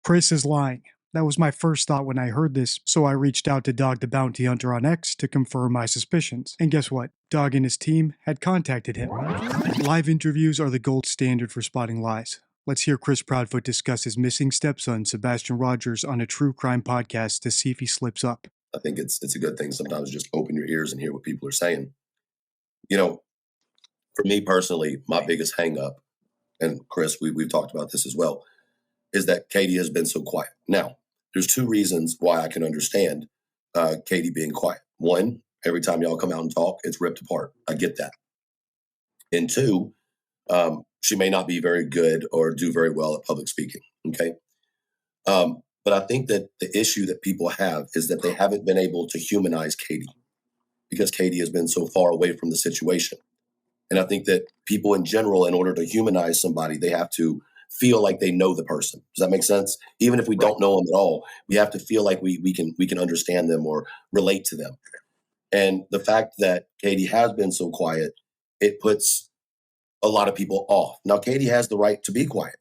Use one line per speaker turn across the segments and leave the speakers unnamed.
Chris is lying. That was my first thought when I heard this, so I reached out to Dog the Bounty Hunter on X to confirm my suspicions. And guess what? Dog and his team had contacted him. Live interviews are the gold standard for spotting lies. Let's hear Chris Proudfoot discuss his missing stepson, Sebastian Rogers, on a true crime podcast to see if he slips up.
I think it's a good thing sometimes just open your ears and hear what people are saying. You know, for me personally, my biggest hang up, and Chris, we've talked about this as well, is that Katie has been so quiet. Now, there's two reasons why I can understand Katie being quiet. One, every time y'all come out and talk, it's ripped apart. I get that. And two, she may not be very good or do very well at public speaking. Okay. But I think that the issue that people have is that they haven't been able to humanize Katie because Katie has been so far away from the situation. And I think that people in general, in order to humanize somebody, they have to feel like they know the person. Does that make sense? Even if we don't know them at all, we have to feel like we can understand them or relate to them. And the fact that Katie has been so quiet, it puts a lot of people off. Now, Katie has the right to be quiet,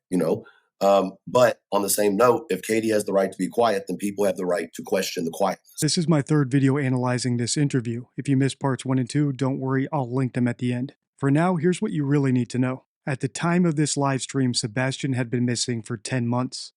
but on the same note, if Katie has the right to be quiet, then people have the right to question the quietness.
This is my third video analyzing this interview. If you missed parts 1 and 2, don't worry, I'll link them at the end. For now, here's what you really need to know. At the time of this live stream, Sebastian had been missing for 10 months.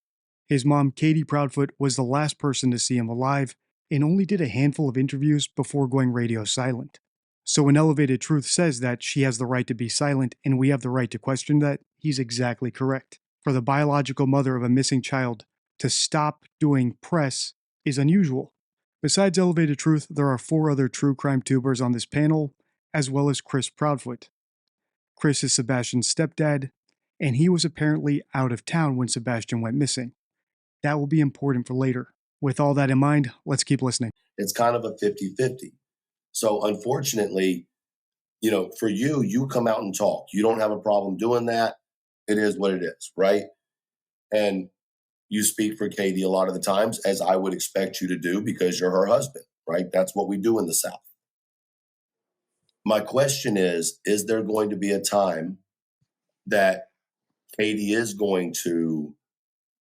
His mom, Katie Proudfoot, was the last person to see him alive and only did a handful of interviews before going radio silent. So when Elevated Truth says that she has the right to be silent and we have the right to question that, he's exactly correct. For the biological mother of a missing child to stop doing press is unusual. Besides Elevated Truth, there are 4 other true crime tubers on this panel, as well as Chris Proudfoot. Chris is Sebastian's stepdad, and he was apparently out of town when Sebastian went missing. That will be important for later. With all that in mind, let's keep listening.
It's kind of a 50-50. So unfortunately, for you come out and talk. You don't have a problem doing that. It is what it is, right? And you speak for Katie a lot of the times, as I would expect you to do because you're her husband, right? That's what we do in the South. My question is there going to be a time that Katie is going to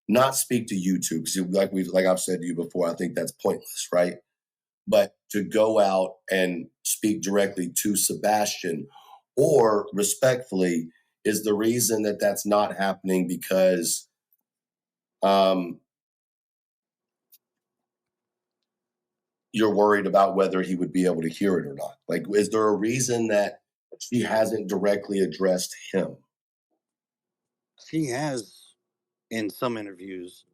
not speak to you two? Because like I've said to you before, I think that's pointless, right? But to go out and speak directly to Sebastian, or respectfully, is the reason that that's not happening because you're worried about whether he would be able to hear it or not? Like, is there a reason that she hasn't directly addressed him?
She has, in some interviews,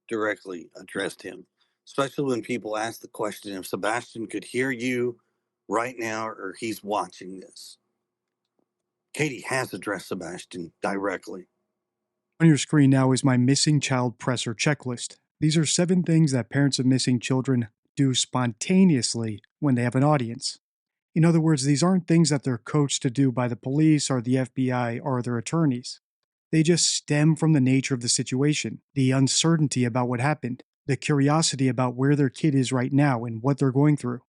directly addressed him, especially when people ask the question if Sebastian could hear you right now or he's watching this. Katie has addressed Sebastian directly.
On your screen now is my missing child presser checklist. These are 7 things that parents of missing children do spontaneously when they have an audience. In other words, these aren't things that they're coached to do by the police or the FBI or their attorneys. They just stem from the nature of the situation, the uncertainty about what happened, the curiosity about where their kid is right now and what they're going through,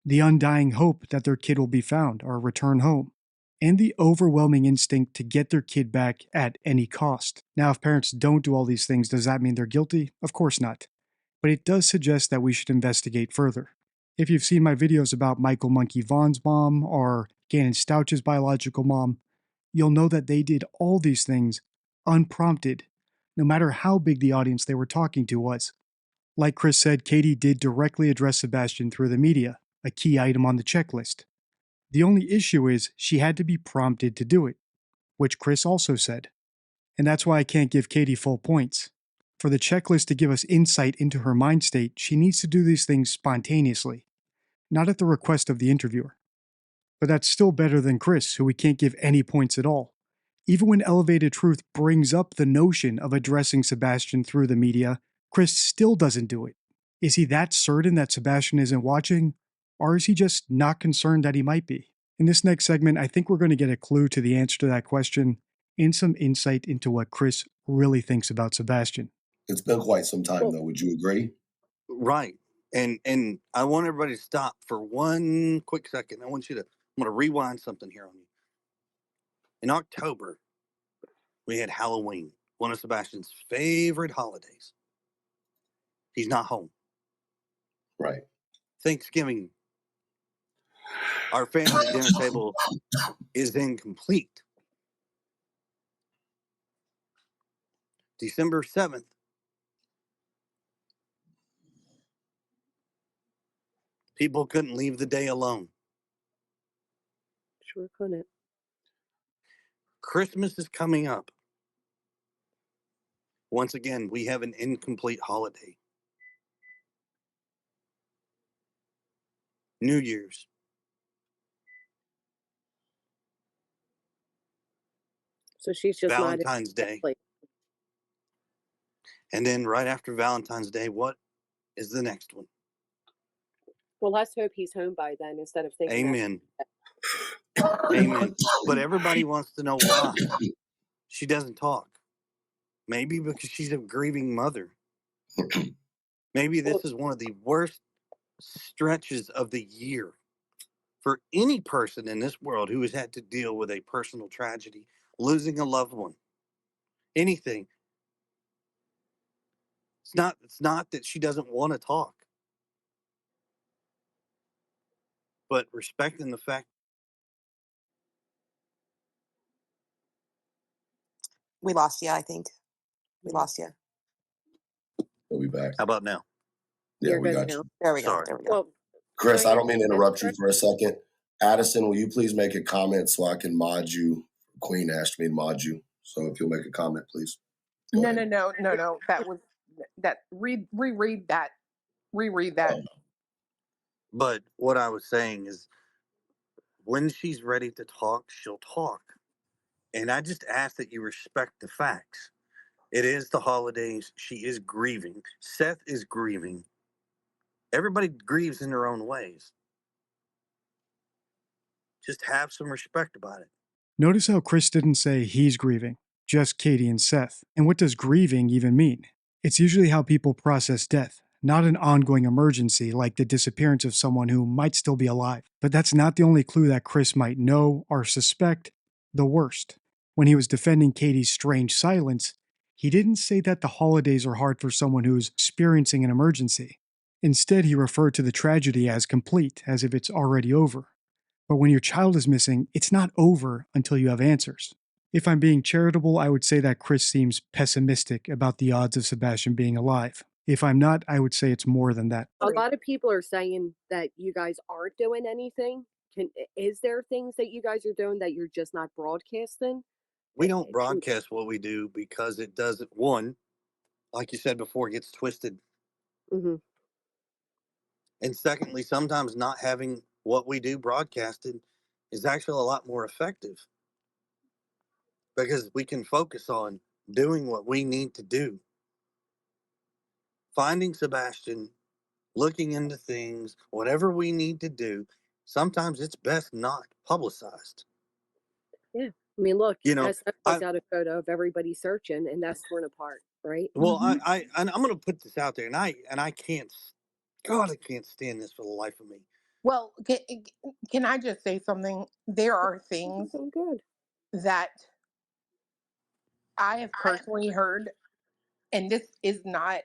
the undying hope that their kid will be found or return home, and the overwhelming instinct to get their kid back at any cost. Now, if parents don't do all these things, does that mean they're guilty? Of course not. But it does suggest that we should investigate further. If you've seen my videos about Michael Monkey Vaughn's mom or Gannon Stouch's biological mom, you'll know that they did all these things unprompted, no matter how big the audience they were talking to was. Like Chris said, Katie did directly address Sebastian through the media, a key item on the checklist. The only issue is she had to be prompted to do it, which Chris also said. And that's why I can't give Katie full points. For the checklist to give us insight into her mind state, she needs to do these things spontaneously, not at the request of the interviewer. But that's still better than Chris, who we can't give any points at all. Even when Elevated Truth brings up the notion of addressing Sebastian through the media, Chris still doesn't do it. Is he that certain that Sebastian isn't watching? Or is he just not concerned that he might be? In this next segment, I think we're going to get a clue to the answer to that question and some insight into what Chris really thinks about Sebastian.
It's been quite some time, though. Would you agree?
Right. And I want everybody to stop for one quick second. I'm going to rewind something here on you. In October, we had Halloween. one of Sebastian's favorite holidays. He's not home.
Right.
Thanksgiving, our family dinner table is incomplete. December 7th, people couldn't leave the day alone.
Sure couldn't.
Christmas is coming up. Once again, we have an incomplete holiday. New Year's.
So she's just not
Valentine's Day.
like,
And then right after Valentine's Day, what is the next one?
well, let's hope he's home by then instead of thinking that.
Amen. Amen. But everybody wants to know why she doesn't talk. Maybe because she's a grieving mother. Maybe this is one of the worst stretches of the year for any person in this world who has had to deal with a personal tragedy, losing a loved one, anything. It's not that she doesn't want to talk, but respecting the fact.
We lost you, I think. We lost you.
He'll be back.
How about now?
Yeah,
You're
we
good
got
now.
you.
There we go.
Sorry.
There we go.
Well,
Chris, I
Ryan,
don't mean to
that's
interrupt you
correct.
for a second. Addison, will you please make a comment so I can mod you? Queen asked me to mod you. So if you'll make a comment, please. Go
No,
ahead.
no. Reread that. Reread that.
But what I was saying is when she's ready to talk, she'll talk. And I just ask that you respect the facts. It is the holidays. She is grieving. Seth is grieving. Everybody grieves in their own ways. Just have some respect about it.
Notice how Chris didn't say he's grieving, just Katie and Seth. And what does grieving even mean? It's usually how people process death, not an ongoing emergency like the disappearance of someone who might still be alive. But that's not the only clue that Chris might know or suspect the worst. When he was defending Katie's strange silence, he didn't say that the holidays are hard for someone who's experiencing an emergency. Instead, he referred to the tragedy as complete, as if it's already over. But when your child is missing, it's not over until you have answers. If I'm being charitable, I would say that Chris seems pessimistic about the odds of Sebastian being alive. If I'm not, I would say it's more than that.
A lot of people are saying that you guys aren't doing anything. Is there things that you guys are doing that you're just not broadcasting?
We
Eh,
don't
can-
broadcast what we do because it doesn't, one, like you said before, it gets twisted.
Mhm.
And secondly, sometimes not having what we do broadcasted is actually a lot more effective because we can focus on doing what we need to do. Finding Sebastian, looking into things, whatever we need to do, sometimes it's best not publicized.
Yeah. I mean, look,
You know,
as I
I
put out a photo of everybody searching, and that's torn apart, right?
well,
Mhm.
and I'm going to put this out there, and I can't, God, I can't stand this for the life of me.
Well, can I just say something? There are things
Oh, good.
that I have personally heard, and this is not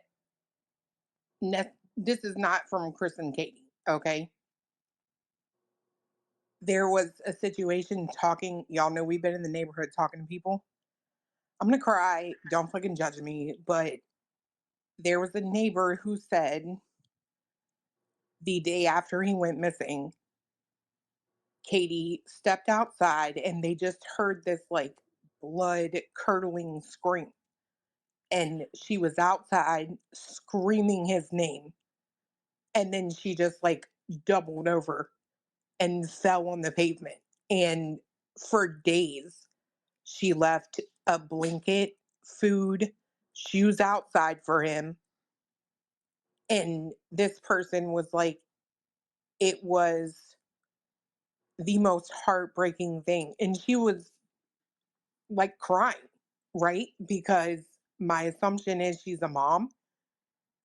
from Chris and Katie. Okay, there was a situation talking. Y'all know we've been in the neighborhood talking to people. I'm gonna cry. Don't fucking judge me. But there was a neighbor who said the day after he went missing, Katie stepped outside and they just heard this like blood curdling scream. And she was outside screaming his name. And then she just like doubled over and fell on the pavement. And for days, she left a blanket, food, shoes outside for him. And this person was like, it was the most heartbreaking thing. And she was like crying, right? Because my assumption is she's a mom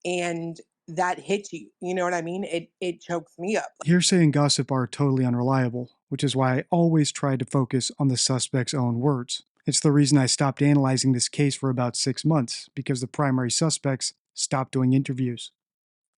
and that hits you. You know what I mean? It chokes me up.
Hearsay and gossip are totally unreliable, which is why I always try to focus on the suspect's own words. It's the reason I stopped analyzing this case for about 6 months, because the primary suspects stopped doing interviews.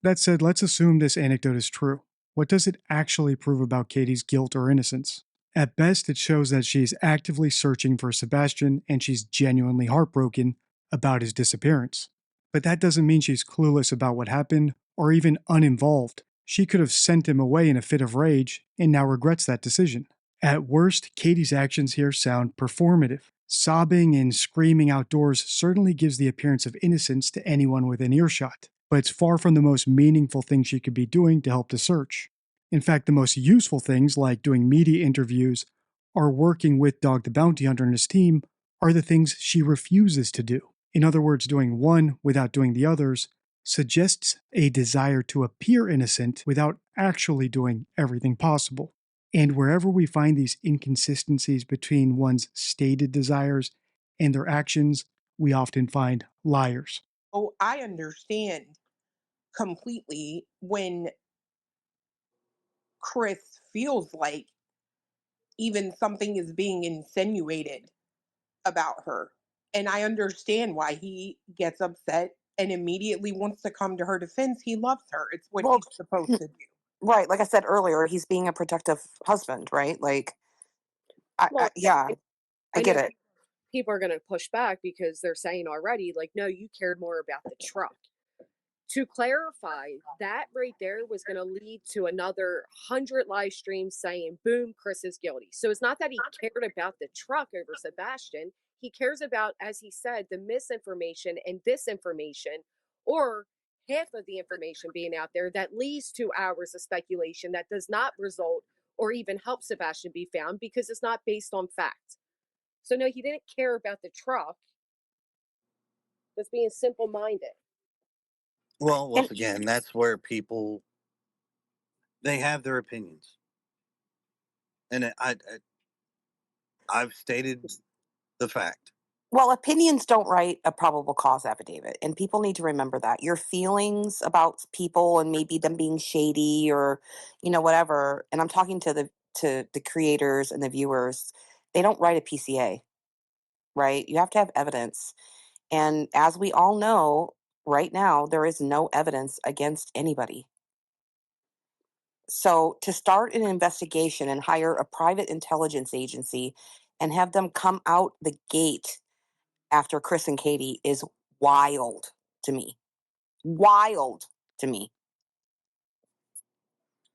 That said, let's assume this anecdote is true. What does it actually prove about Katie's guilt or innocence? At best, it shows that she's actively searching for Sebastian and she's genuinely heartbroken about his disappearance. But that doesn't mean she's clueless about what happened or even uninvolved. She could have sent him away in a fit of rage and now regrets that decision. At worst, Katie's actions here sound performative. Sobbing and screaming outdoors certainly gives the appearance of innocence to anyone within earshot, but it's far from the most meaningful thing she could be doing to help the search. In fact, the most useful things, like doing media interviews or working with Dog the Bounty Hunter and his team, are the things she refuses to do. In other words, doing one without doing the others suggests a desire to appear innocent without actually doing everything possible. And wherever we find these inconsistencies between one's stated desires and their actions, we often find liars.
Oh, I understand completely when Chris feels like even something is being insinuated about her. And I understand why he gets upset and immediately wants to come to her defense. He loves her. It's what
Well,
he's supposed to do.
right. Like I said earlier, he's being a protective husband, right? Like,
Well,
yeah, I
I
get
know
it.
people are going to push back because they're saying already, like, no, you cared more about the truck. To clarify, that right there was going to lead to another 100 live streams saying, boom, Chris is guilty. So it's not that he cared about the truck over Sebastian. He cares about, as he said, the misinformation and disinformation, or half of the information being out there that leads to hours of speculation that does not result or even help Sebastian be found because it's not based on fact. So, no, he didn't care about the truck, just being simple minded.
Well,
And
once again, that's where people they have their opinions, and I've stated the fact.
well, opinions don't write a probable cause affidavit, and people need to remember that. Your feelings about people and maybe them being shady or, whatever. And I'm talking to the creators and the viewers. They don't write a PCA, right? You have to have evidence. And as we all know, right now there is no evidence against anybody. So to start an investigation and hire a private intelligence agency and have them come out the gate after Chris and Katie is wild to me. Wild to me.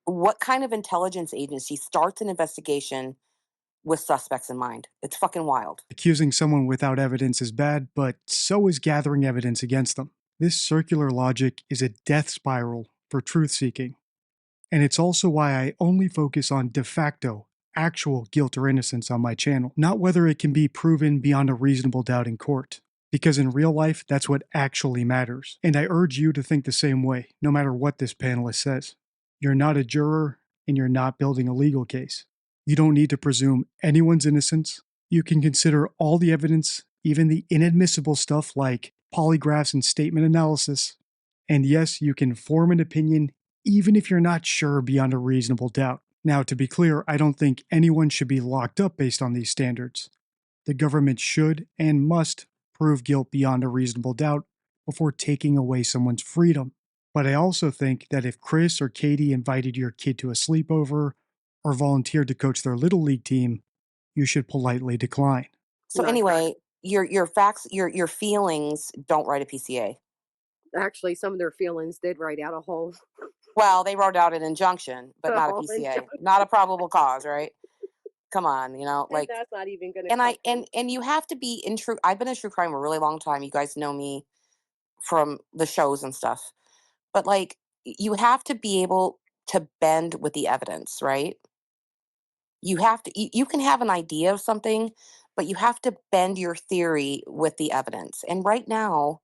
What kind of intelligence agency starts an investigation with suspects in mind? It's fucking wild.
Accusing someone without evidence is bad, but so is gathering evidence against them. This circular logic is a death spiral for truth seeking. And it's also why I only focus on de facto, actual guilt or innocence on my channel, not whether it can be proven beyond a reasonable doubt in court. Because in real life, that's what actually matters. And I urge you to think the same way, no matter what this panelist says. You're not a juror, and you're not building a legal case. You don't need to presume anyone's innocence. You can consider all the evidence, even the inadmissible stuff like polygraphs and statement analysis. And yes, you can form an opinion even if you're not sure beyond a reasonable doubt. Now, to be clear, I don't think anyone should be locked up based on these standards. The government should and must prove guilt beyond a reasonable doubt before taking away someone's freedom. But I also think that if Chris or Katie invited your kid to a sleepover or volunteered to coach their little league team, you should politely decline.
So
No,
anyway, your facts, your feelings don't write a PCA.
actually, some of their feelings did write out a whole
Well, they wrote out an injunction, but
a
not a
whole
PCA. Not a probable cause, right? Come on,
and
like,
that's not even going to
and
come
I
from.
and you have to be in true. I've been in true crime a really long time. You guys know me from the shows and stuff. But like, you have to be able to bend with the evidence, right? You have to you can have an idea of something, but you have to bend your theory with the evidence. And right now,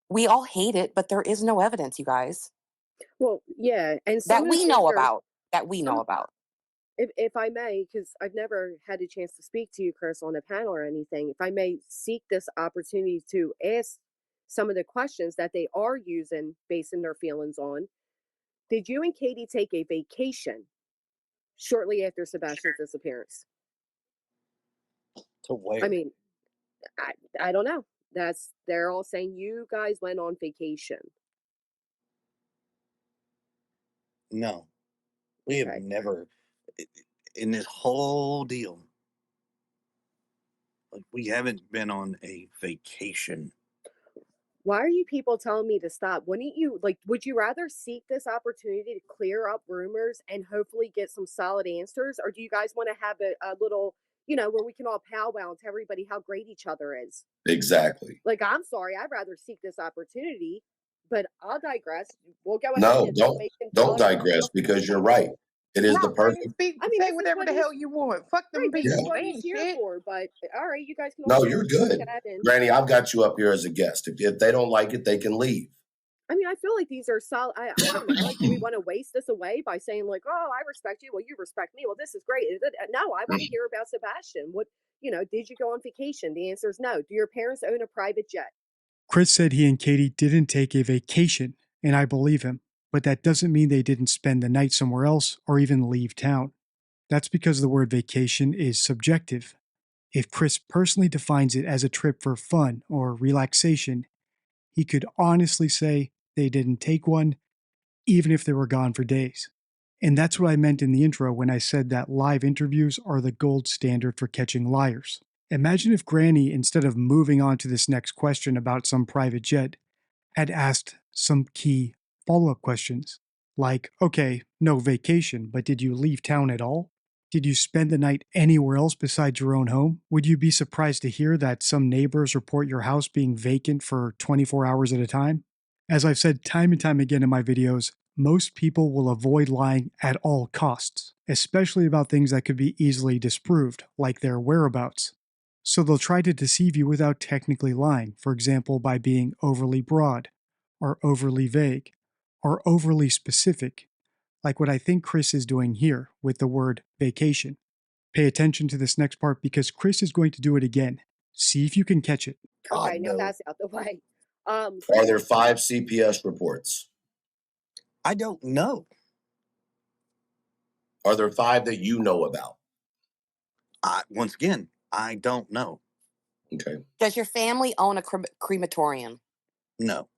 we all hate it, but there is no evidence, you guys,
Well, yeah, and some
that
of the
we
things
know
are
about. That we know
some.
about.
If I may, because I've never had a chance to speak to you, Chris, on a panel or anything, if I may seek this opportunity to ask some of the questions that they are using, basing their feelings on. Did you and Katie take a vacation shortly after Sebastian's disappearance?
To
I
where?
mean, I don't know. They're all saying you guys went on vacation.
No, we have
Okay.
never in this whole deal. Like, we haven't been on a vacation.
Why are you people telling me to stop? Wouldn't you like, would you rather seek this opportunity to clear up rumors and hopefully get some solid answers? Or do you guys want to have a little, where we can all powwow and tell everybody how great each other is?
Exactly.
Like, I'm sorry, I'd rather seek this opportunity, but I'll digress. We'll go ahead
No,
and make them
don't
tell everybody
digress
how
because
great
you're
they
right.
are.
It is
No,
the
Granny,
perfect.
speak,
I mean,
say
this is
whatever
what
the
he's
hell you want. Fuck
right.
them
This is
people.
Yeah.
They
what he's
ain't
here
shit.
for. But all right, you guys can all
No,
sit
you're
there and
good.
chat. And
Granny, I've got you up here as a guest. If they don't like it, they can leave.
I mean, I feel like these are solid. I don't know. Like, do we want to waste this away by saying like, "Oh, I respect you. Well, you respect me. Well, this is great." No, I want to hear about Sebastian. Did you go on vacation? The answer is no. Do your parents own a private jet?
Chris said he and Katie didn't take a vacation, and I believe him, but that doesn't mean they didn't spend the night somewhere else or even leave town. That's because the word vacation is subjective. If Chris personally defines it as a trip for fun or relaxation, he could honestly say they didn't take one, even if they were gone for days. And that's what I meant in the intro when I said that live interviews are the gold standard for catching liars. Imagine if Granny, instead of moving on to this next question about some private jet, had asked some key follow up questions. Like, okay, no vacation, but did you leave town at all? Did you spend the night anywhere else besides your own home? Would you be surprised to hear that some neighbors report your house being vacant for 24 hours at a time? As I've said time and time again in my videos, most people will avoid lying at all costs, especially about things that could be easily disproved, like their whereabouts. So they'll try to deceive you without technically lying, for example, by being overly broad, or overly vague, or overly specific, like what I think Chris is doing here with the word vacation. Pay attention to this next part because Chris is going to do it again. See if you can catch it.
God,
Okay, now
no.
that's out the way.
Are there 5 CPS reports?
I don't know.
Are there 5 that you know about?
Once again, I don't know.
Okay.
Does your family own a crematorium?
No.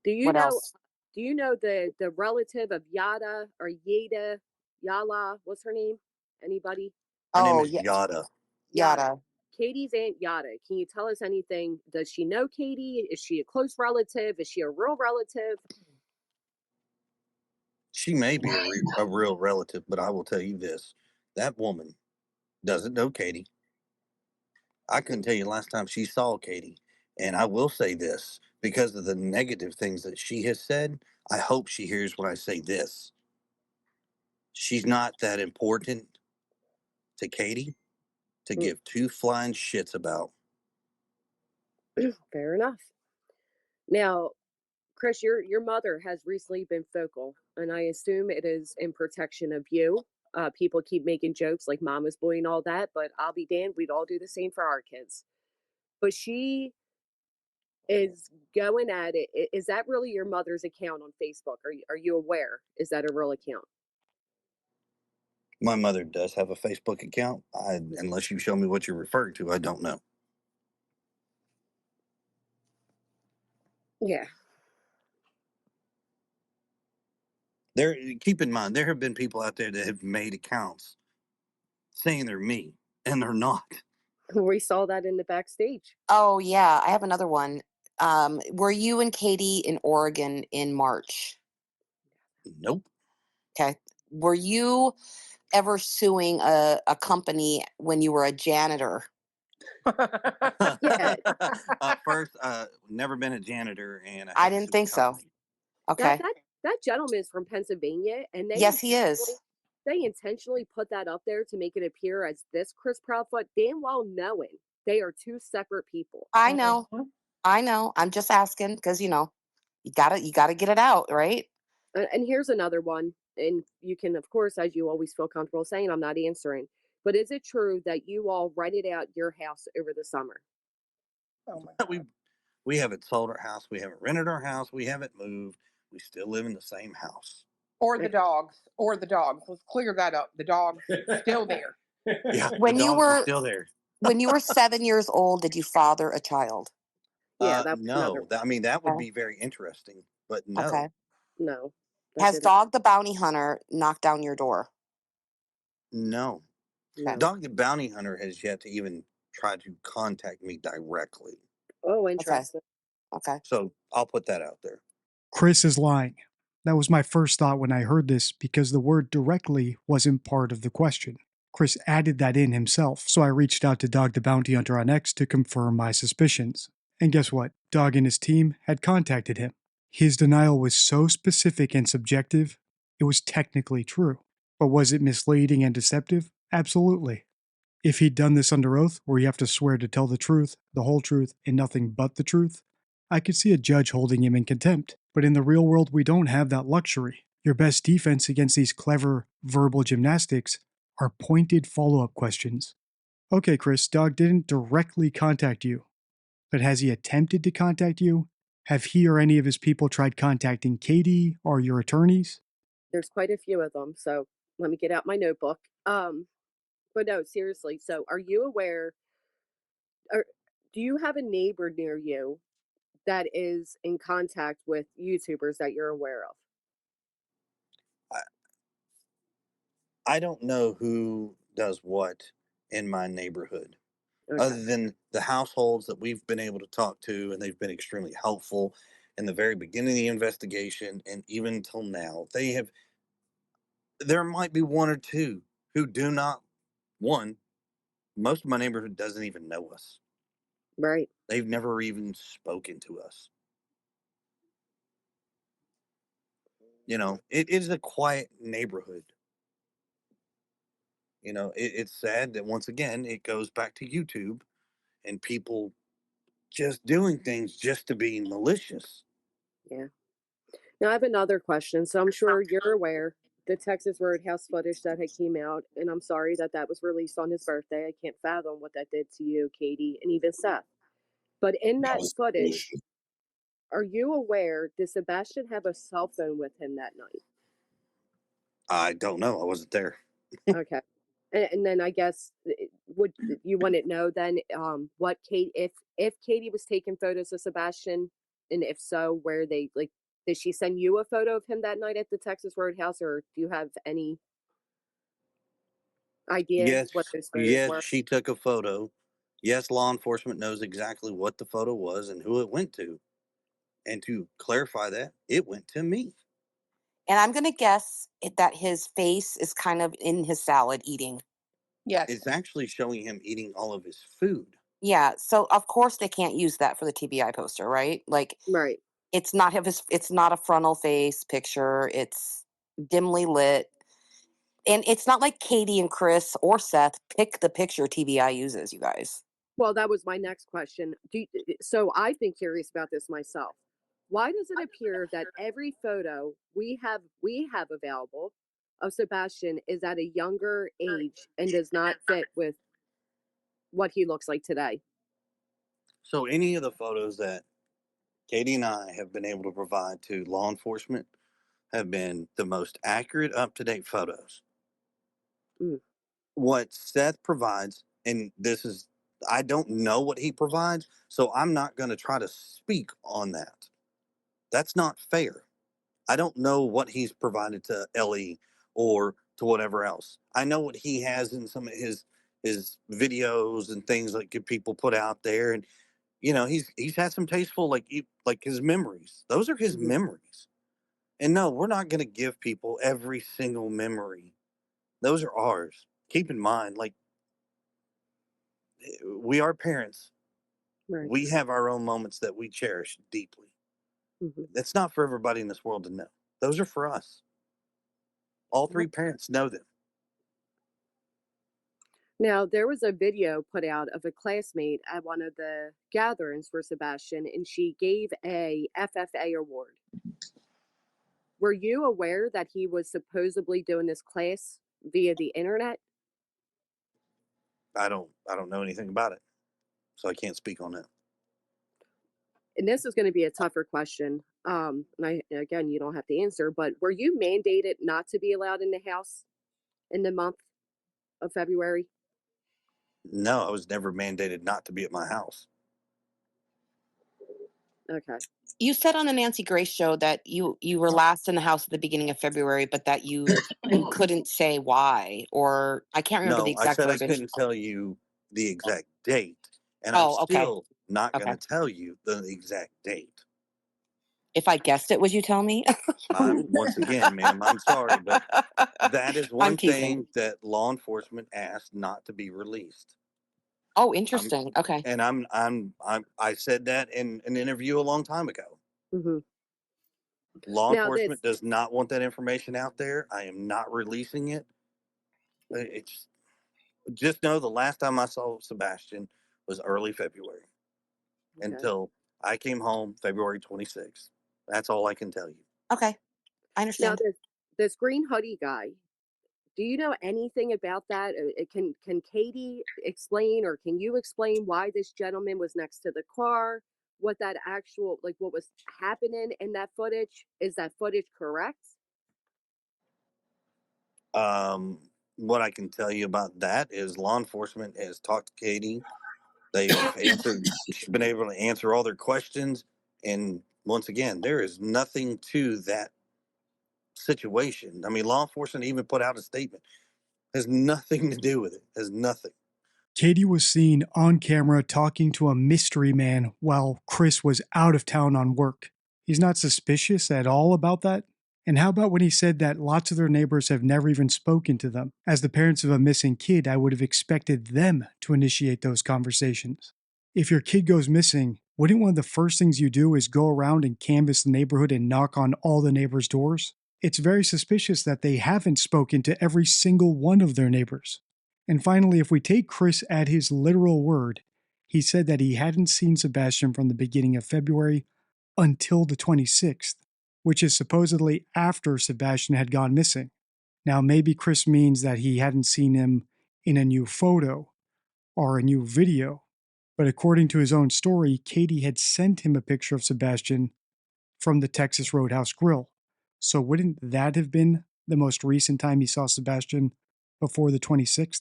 Do you
What
know?
else?
Do you know the relative of Yada or Yada? Yala, what's her name? Anybody?
Her name
Oh,
is
yeah,
Yada.
Yada.
yada.
Katie's Aunt Yada. Can you tell us anything? Does she know Katie? Is she a close relative? Is she a real relative?
She may be a real relative, but I will tell you this: that woman doesn't know Katie. I couldn't tell you last time she saw Katie, and I will say this because of the negative things that she has said. I hope she hears when I say this. She's not that important to Katie to
Mm,
give two flying shits about.
fair enough. Now, Chris, your mother has recently been vocal, and I assume it is in protection of you. People keep making jokes like "mama's boy" and all that, but I'll be damned, we'd all do the same for our kids. But she is going at it. Is that really your mother's account on Facebook? Are you aware? Is that a real account?
My mother does have a Facebook account. Unless you show me what you're referring to, I don't know.
Yeah.
Keep in mind, there have been people out there that have made accounts saying they're me, and they're not.
We saw that in the backstage.
Oh, yeah, I have another one. Were you and Katie in Oregon in March?
Nope.
Okay. Were you ever suing a company when you were a janitor?
Yeah,
First, never been a janitor, and I
I
haven't
didn't
sued a
think so.
company.
that
Okay.
that that gentleman is from Pennsylvania, and
Yes, he is.
they intentionally put that up there to make it appear as this Chris Proudfoot, damn well knowing they are two separate people.
I know.
Mhm.
I know. I'm just asking because you gotta get it out, right?
And here's another one, and you can, of course, as you always feel comfortable saying, I'm not answering. But is it true that you all rented out your house over the summer?
Oh my
we
God.
we haven't sold our house. We haven't rented our house. We haven't moved. We still live in the same house.
Or the
Like,
dogs. Or the dogs. Let's clear that up. The dogs still there.
Yeah, the
When you
dogs are
were
still there.
When you were 7 years old, did you father a child?
Yeah, that was another
No. I mean, that would
Okay.
be very interesting, but
Okay.
no,
no, that
Has
didn't.
Dog the Bounty Hunter knocked down your door?
no.
Okay.
No.
Dog the Bounty Hunter has yet to even try to contact me directly.
Oh,
Okay.
interesting.
Okay.
So I'll put that out there.
Chris is lying. That was my first thought when I heard this because the word directly wasn't part of the question. Chris added that in himself, so I reached out to Dog the Bounty Hunter on X to confirm my suspicions. And guess what? Dog and his team had contacted him. His denial was so specific and subjective, it was technically true. But was it misleading and deceptive? Absolutely. If he'd done this under oath, where you have to swear to tell the truth, the whole truth, and nothing but the truth, I could see a judge holding him in contempt. But in the real world, we don't have that luxury. Your best defense against these clever verbal gymnastics are pointed follow up questions. Okay, Chris, Dog didn't directly contact you, but has he attempted to contact you? Have he or any of his people tried contacting Katie or your attorneys?
There's quite a few of them. So let me get out my notebook. But no, seriously. So are you aware, or do you have a neighbor near you that is in contact with YouTubers that you're aware of?
I, I don't know who does what in my neighborhood,
Okay.
other than the households that we've been able to talk to, and they've been extremely helpful in the very beginning of the investigation, and even until now, they have. There might be one or two who do not. One, most of my neighborhood doesn't even know us.
Right.
They've never even spoken to us. It is a quiet neighborhood. It's sad that once again it goes back to YouTube and people just doing things just to be malicious.
Yeah. Now I have another question. So I'm sure you're aware the Texas Roadhouse footage that had came out, and I'm sorry that that was released on his birthday. I can't fathom what that did to you, Katie, and even Seth. But in
That
that
was
footage,
bullshit.
are you aware? Did Sebastian have a cell phone with him that night?
I don't know. I wasn't there.
Okay. And then I guess would you want to know then what Kate if Katie was taking photos of Sebastian, and if so, where they like did she send you a photo of him that night at the Texas Roadhouse, or do you have any idea
Yes,
what those photos
yes,
were?
she took a photo. Yes, law enforcement knows exactly what the photo was and who it went to. And to clarify that, it went to me.
And I'm gonna guess that his face is kind of in his salad eating.
Yes.
It's actually showing him eating all of his food.
Yeah, so of course they can't use that for the TBI poster, right? Like
Right.
it's not a frontal face picture. It's dimly lit. And it's not like Katie and Chris or Seth pick the picture TBI uses, you guys.
Well, that was my next question. So I've been curious about this myself. Why does it appear that every photo we have available of Sebastian is at a younger age and does not fit with what he looks like today?
So, any of the photos that Katie and I have been able to provide to law enforcement have been the most accurate, up to date photos.
Mm,
What Seth provides, and I don't know what he provides, so I'm not going to try to speak on that. That's not fair. I don't know what he's provided to Ellie or to whatever else. I know what he has in some of his videos and things like people put out there, and he's had some tasteful like his memories. Those are his
mhm,
memories. And no, we're not going to give people every single memory. Those are ours. Keep in mind, like we are parents.
right.
We have our own moments that we cherish deeply.
Mhm.
That's not for everybody in this world to know. Those are for us. All
Yep.
three parents know them.
Now, there was a video put out of a classmate at one of the gatherings for Sebastian, and she gave a FFA award. Were you aware that he was supposedly doing this class via the internet?
I don't know anything about it, so I can't speak on that.
And this is going to be a tougher question. Again, you don't have to answer, but were you mandated not to be allowed in the house in the month of February?
No, I was never mandated not to be at my house.
Okay.
You said on the Nancy Grace show that you were last in the house at the beginning of February, but that you couldn't say why, or I can't remember the
No, I
exact
said I
verbiage.
couldn't tell you the exact date, and I'm
Oh, okay.
still not going
Okay.
to tell you the exact date.
If I guessed it, would you tell me?
Once again, ma'am, I'm sorry, but that is
I'm
one
teasing.
thing that law enforcement asked not to be released.
Oh,
I'm,
interesting. Okay.
and I said that in an interview a long time ago.
Hmm.
Law
Now this
enforcement does not want that information out there. I am not releasing it. It's just know the last time I saw Sebastian was early February
okay.
until I came home February 26th. That's all I can tell you.
Okay. I
Now
understand.
this green hoodie guy. Do you know anything about that? Can Katie explain, or can you explain why this gentleman was next to the car? What that actual, like, what was happening in that footage? Is that footage correct?
Um, what I can tell you about that is law enforcement has talked to Katie. They've answered, she's been able to answer all their questions. And once again, there is nothing to that situation. I mean, law enforcement even put out a statement. Has nothing to do with it. Has nothing.
Katie was seen on camera talking to a mystery man while Chris was out of town on work. He's not suspicious at all about that? And how about when he said that lots of their neighbors have never even spoken to them? As the parents of a missing kid, I would have expected them to initiate those conversations. If your kid goes missing, wouldn't one of the first things you do is go around and canvass the neighborhood and knock on all the neighbors' doors? It's very suspicious that they haven't spoken to every single one of their neighbors. And finally, if we take Chris at his literal word, he said that he hadn't seen Sebastian from the beginning of February until the 26th, which is supposedly after Sebastian had gone missing. Now, maybe Chris means that he hadn't seen him in a new photo or a new video, but according to his own story, Katie had sent him a picture of Sebastian from the Texas Roadhouse Grill. So wouldn't that have been the most recent time he saw Sebastian before the 26th?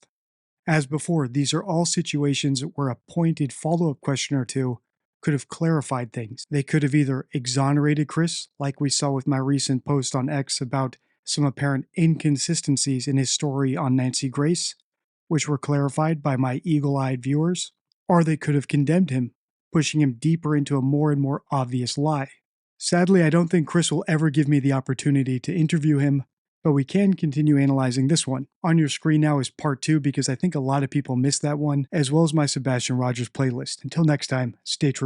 As before, these are all situations where a pointed follow up question or two could have clarified things. They could have either exonerated Chris, like we saw with my recent post on X about some apparent inconsistencies in his story on Nancy Grace, which were clarified by my eagle eyed viewers, or they could have condemned him, pushing him deeper into a more and more obvious lie. Sadly, I don't think Chris will ever give me the opportunity to interview him, but we can continue analyzing this one. On your screen now is part 2 because I think a lot of people missed that one, as well as my Sebastian Rogers playlist. Until next time, stay true.